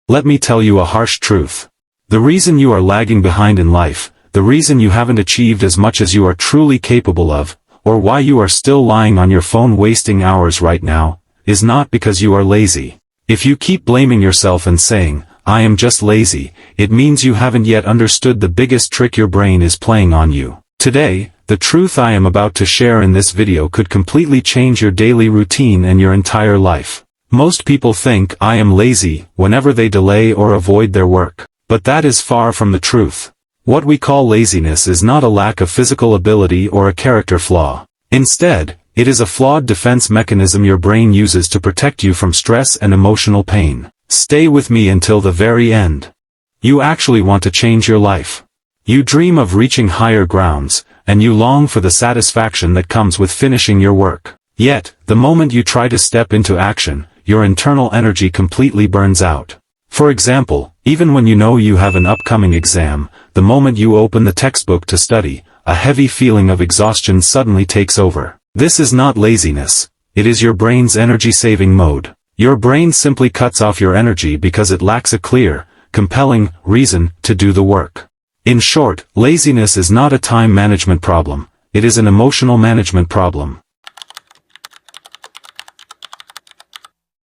Let me tell you a harsh truth. The reason you are lagging behind in life, the reason you haven't achieved as much as you are truly capable of, or why you are still lying on your phone wasting hours right now, is not because you are lazy. If you keep blaming yourself and saying, "I am just lazy," it means you haven't yet understood the biggest trick your brain is playing on you. Today, the truth I am about to share in this video could completely change your daily routine and your entire life. Most people think I am lazy whenever they delay or avoid their work. But that is far from the truth. What we call laziness is not a lack of physical ability or a character flaw. Instead, it is a flawed defense mechanism your brain uses to protect you from stress and emotional pain. Stay with me until the very end. You actually want to change your life. You dream of reaching higher grounds, and you long for the satisfaction that comes with finishing your work. Yet, the moment you try to step into action, your internal energy completely burns out. For example, even when you know you have an upcoming exam, the moment you open the textbook to study, a heavy feeling of exhaustion suddenly takes over. This is not laziness, it is your brain's energy-saving mode. Your brain simply cuts off your energy because it lacks a clear, compelling reason to do the work. In short, laziness is not a time management problem, it is an emotional management problem.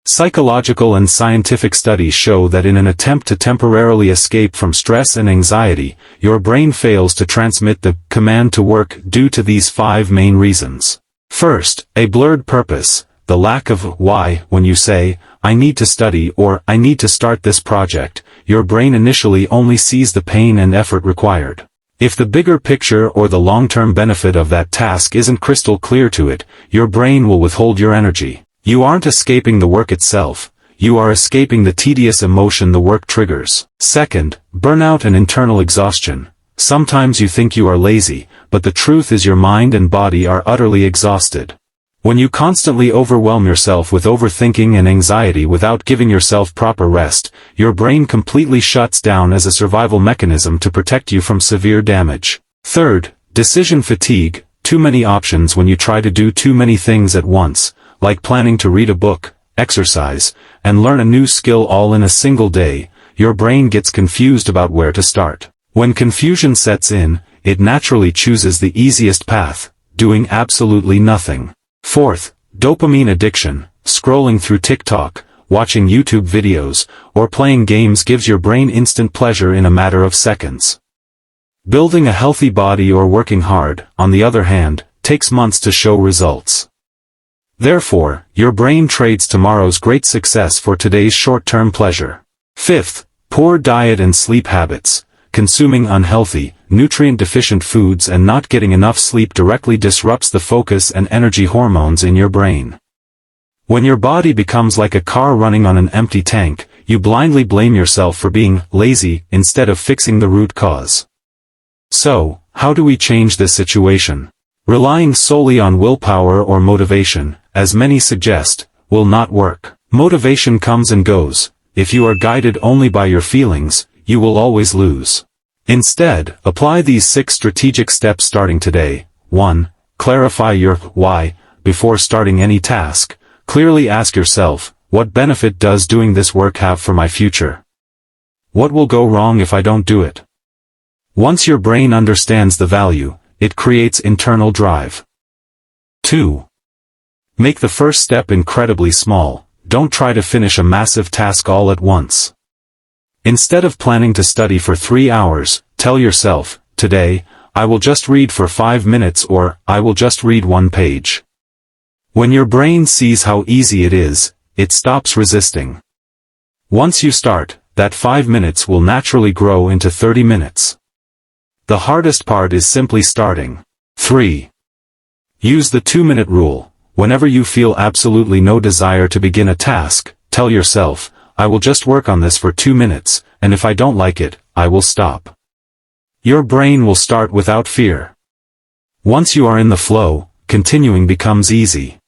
Psychological and scientific studies show that in an attempt to temporarily escape from stress and anxiety, your brain fails to transmit the command to work due to these 5 main reasons. First, a blurred purpose, the lack of why. When you say, "I need to study" or "I need to start this project," your brain initially only sees the pain and effort required. If the bigger picture or the long-term benefit of that task isn't crystal clear to it, your brain will withhold your energy. You aren't escaping the work itself, you are escaping the tedious emotion the work triggers. Second, burnout and internal exhaustion. Sometimes you think you are lazy, but the truth is your mind and body are utterly exhausted. When you constantly overwhelm yourself with overthinking and anxiety without giving yourself proper rest, your brain completely shuts down as a survival mechanism to protect you from severe damage. Third, decision fatigue. Too many options when you try to do too many things at once, like planning to read a book, exercise, and learn a new skill all in a single day. Your brain gets confused about where to start. When confusion sets in, it naturally chooses the easiest path, doing absolutely nothing. Fourth, dopamine addiction. Scrolling through TikTok, watching YouTube videos, or playing games gives your brain instant pleasure in a matter of seconds. Building a healthy body or working hard, on the other hand, takes months to show results. Therefore, your brain trades tomorrow's great success for today's short-term pleasure. Fifth, poor diet and sleep habits. Consuming unhealthy, nutrient-deficient foods and not getting enough sleep directly disrupts the focus and energy hormones in your brain. When your body becomes like a car running on an empty tank, you blindly blame yourself for being lazy instead of fixing the root cause. So, how do we change this situation? Relying solely on willpower or motivation, as many suggest, will not work. Motivation comes and goes. If you are guided only by your feelings, you will always lose. Instead, apply these 6 strategic steps starting today. 1. Clarify your why. Before starting any task, clearly ask yourself, what benefit does doing this work have for my future? What will go wrong if I don't do it? Once your brain understands the value, it creates internal drive. 2. Make the first step incredibly small. Don't try to finish a massive task all at once. Instead of planning to study for 3 hours, tell yourself, today, I will just read for 5 minutes or I will just read 1 page. When your brain sees how easy it is, it stops resisting. Once you start, that 5 minutes will naturally grow into 30 minutes. The hardest part is simply starting. 3. Use the 2-minute rule. Whenever you feel absolutely no desire to begin a task, tell yourself, I will just work on this for 2 minutes, and if I don't like it, I will stop. Your brain will start without fear. Once you are in the flow, continuing becomes easy.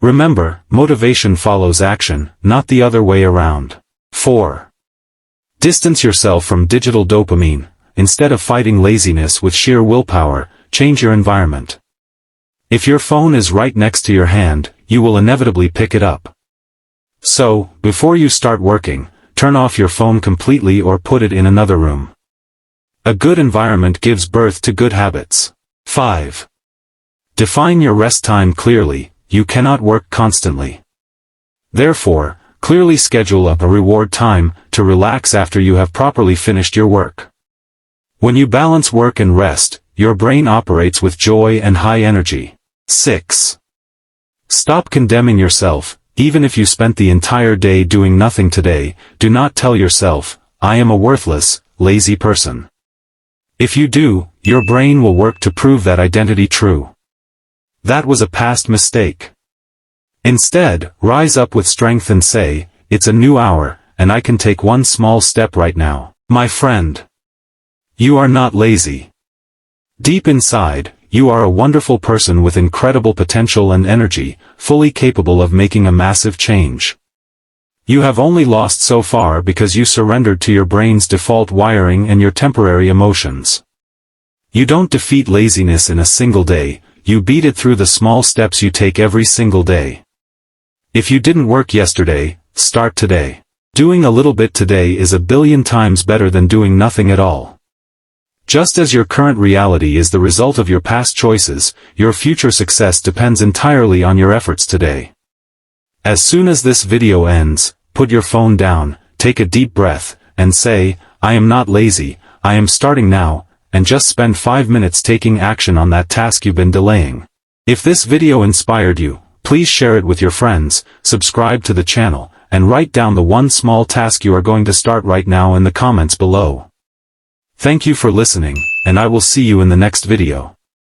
Remember, motivation follows action, not the other way around. 4. Distance yourself from digital dopamine. Instead of fighting laziness with sheer willpower, change your environment. If your phone is right next to your hand, you will inevitably pick it up. So, before you start working, turn off your phone completely or put it in another room. A good environment gives birth to good habits. 5. Define your rest time clearly. You cannot work constantly. Therefore, clearly schedule up a reward time to relax after you have properly finished your work. When you balance work and rest, your brain operates with joy and high energy. 6. Stop condemning yourself. Even if you spent the entire day doing nothing today, do not tell yourself, I am a worthless, lazy person. If you do, your brain will work to prove that identity true. That was a past mistake. Instead, rise up with strength and say, it's a new hour, and I can take one small step right now. My friend, you are not lazy. Deep inside, you are a wonderful person with incredible potential and energy, fully capable of making a massive change. You have only lost so far because you surrendered to your brain's default wiring and your temporary emotions. You don't defeat laziness in a single day, you beat it through the small steps you take every single day. If you didn't work yesterday, start today. Doing a little bit today is a billion times better than doing nothing at all. Just as your current reality is the result of your past choices, your future success depends entirely on your efforts today. As soon as this video ends, put your phone down, take a deep breath, and say, I am not lazy, I am starting now, and just spend 5 minutes taking action on that task you've been delaying. If this video inspired you, please share it with your friends, subscribe to the channel, and write down the one small task you are going to start right now in the comments below. Thank you for listening, and I will see you in the next video.